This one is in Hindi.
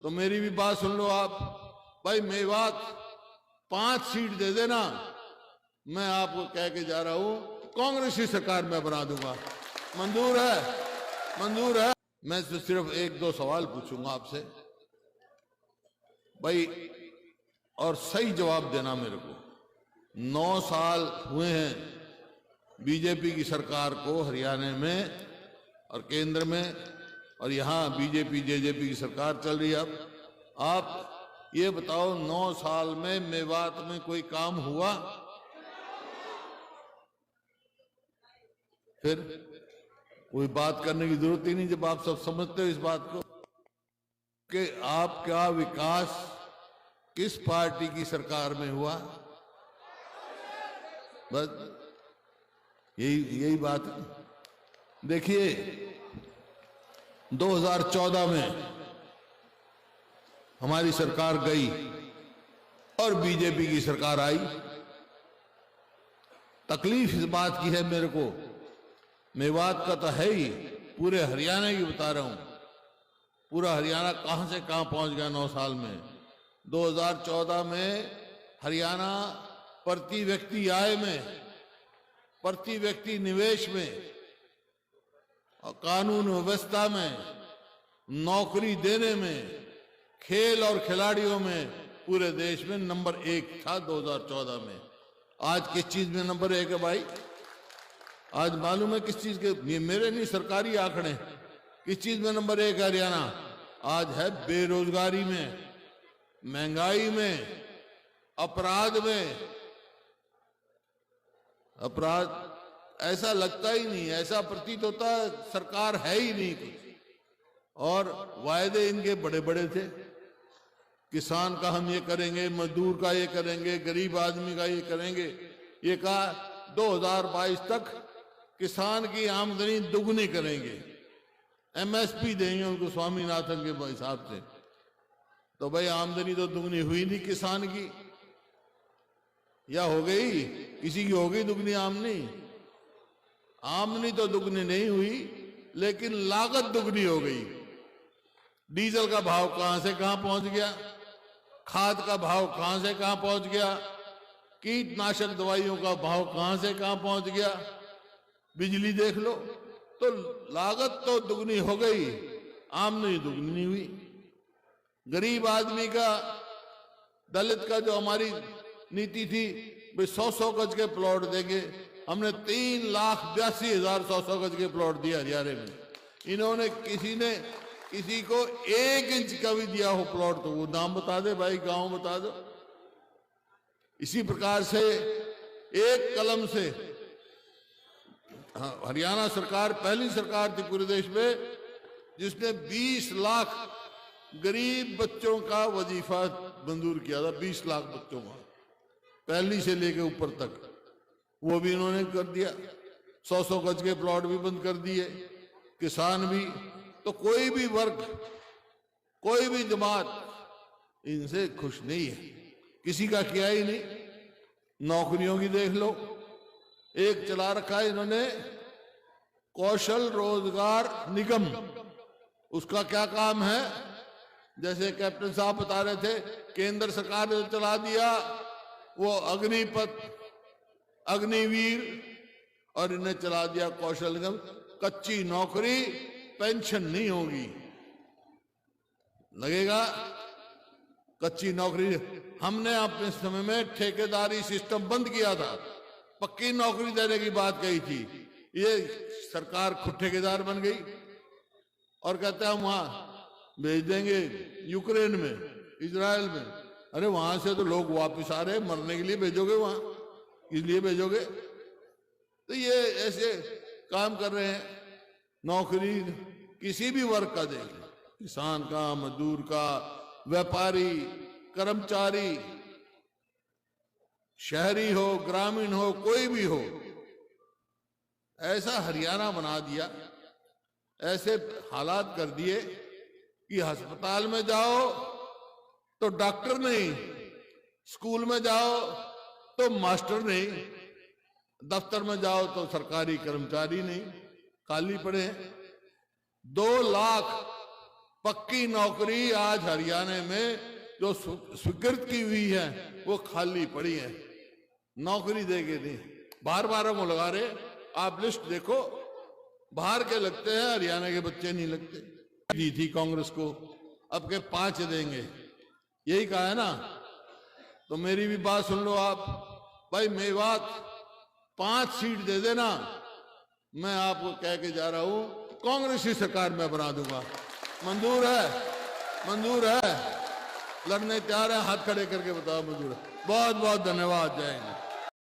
तो मेरी भी बात सुन लो आप भाई। मेवात 5 सीट दे देना, मैं आपको कह के जा रहा हूं कांग्रेस की सरकार मैं बना दूंगा। मंजूर है? मंजूर है? मैं तो सिर्फ 1-2 सवाल पूछूंगा आपसे भाई, और सही जवाब देना मेरे को। 9 साल हुए हैं बीजेपी की सरकार को हरियाणा में और केंद्र में, और यहां बीजेपी जेजेपी की सरकार चल रही है। अब आप ये बताओ 9 साल में मेवात में कोई काम हुआ? फिर कोई बात करने की जरूरत ही नहीं जब आप सब समझते हो इस बात को कि आपका विकास किस पार्टी की सरकार में हुआ। बस यही बात है। देखिए 2014 में हमारी सरकार गई और बीजेपी की सरकार आई। तकलीफ इस बात की है मेरे को, मेवात का तो है ही, पूरे हरियाणा की बता रहा हूं। पूरा हरियाणा कहां से कहां पहुंच गया 9 साल में। 2014 में हरियाणा प्रति व्यक्ति आय में, प्रति व्यक्ति निवेश में और कानून व्यवस्था में, नौकरी देने में, खेल और खिलाड़ियों में पूरे देश में नंबर 1 था 2014 में। आज किस चीज में नंबर 1 है भाई? आज मालूम है किस चीज के? ये मेरे नहीं, सरकारी आंकड़े। किस चीज में नंबर 1 है हरियाणा? आज है बेरोजगारी में, महंगाई में, अपराध में। अपराध ऐसा लगता ही नहीं, ऐसा प्रतीत होता है सरकार है ही नहीं कुछ। और वायदे इनके बड़े बड़े थे, किसान का हम ये करेंगे, मजदूर का ये करेंगे, गरीब आदमी का ये करेंगे। ये कहा 2022 तक किसान की आमदनी दुगनी करेंगे, एमएसपी देंगे उनको स्वामीनाथन के हिसाब से। तो भाई आमदनी तो दुगनी हुई नहीं किसान की, या हो गई? किसी की हो गई दुगनी आमदनी? आमदनी तो दुगनी नहीं हुई, लेकिन लागत दुगनी हो गई। डीजल का भाव कहां से कहां पहुंच गया, खाद का भाव कहां से कहां पहुंच गया, कीटनाशक दवाइयों का भाव कहां से कहां पहुंच गया, बिजली देख लो। तो लागत तो दुगनी हो गई, आमदनी दुगनी नहीं हुई। गरीब आदमी का, दलित का जो हमारी नीति थी भाई 100-100 गज के प्लॉट देंगे, हमने 3,82,000 100-100 गज के प्लॉट दिया हरियाणा में। इन्होंने किसी को 1 इंच का भी दिया हो प्लॉट तो वो नाम बता दे भाई, गांव बता दो। इसी प्रकार से एक कलम से हरियाणा सरकार पहली सरकार थी पूरे देश में जिसने 20 लाख गरीब बच्चों का वजीफा मंजूर किया था। 20 लाख बच्चों का, पहली से लेके ऊपर तक, वो भी इन्होंने कर दिया। 100-100 गज के प्लॉट भी बंद कर दिए, किसान भी। तो कोई भी वर्ग, कोई भी जमात इनसे खुश नहीं है, किसी का किया ही नहीं। नौकरियों की देख लो, एक चला रखा है इन्होंने कौशल रोजगार निगम। उसका क्या काम है? जैसे कैप्टन साहब बता रहे थे, केंद्र सरकार ने चला दिया वो अग्निपथ, अग्निवीर, और इन्हें चला दिया कौशल निगम। कच्ची नौकरी, पेंशन नहीं होगी, लगेगा कच्ची नौकरी। हमने अपने समय में ठेकेदारी सिस्टम बंद किया था, पक्की नौकरी देने की बात कही थी। ये सरकार खुद ठेकेदार बन गई और कहते हैं हम वहां भेज देंगे यूक्रेन में, इजराइल में। अरे वहां से तो लोग वापस आ रहे हैं, मरने के लिए भेजोगे वहां, इसलिए भेजोगे? तो ये ऐसे काम कर रहे हैं। नौकरी किसी भी वर्ग का देख लें, किसान का, मजदूर का, व्यापारी, कर्मचारी, शहरी हो, ग्रामीण हो, कोई भी हो, ऐसा हरियाणा बना दिया, ऐसे हालात कर दिए कि अस्पताल में जाओ तो डॉक्टर नहीं, स्कूल में जाओ तो मास्टर नहीं, दफ्तर में जाओ तो सरकारी कर्मचारी नहीं, खाली पड़े हैं। 2 लाख पक्की नौकरी आज हरियाणा में जो स्वीकृत की हुई है वो खाली पड़ी है, नौकरी देके दी। बार बार हम लगा रहे, आप लिस्ट देखो, बाहर के लगते हैं, हरियाणा के बच्चे नहीं लगते। दी थी कांग्रेस को, अब के 5 देंगे, यही कहा है ना। तो मेरी भी बात सुन लो आप भाई, मेवात 5 सीट दे देना, मैं आपको कह के जा रहा हूं कांग्रेस की सरकार मैं बना दूंगा। मंजूर है? मंजूर है? लड़ने तैयार है? हाथ खड़े करके बताओ मंजूर है? बहुत बहुत धन्यवाद। जय हिंद।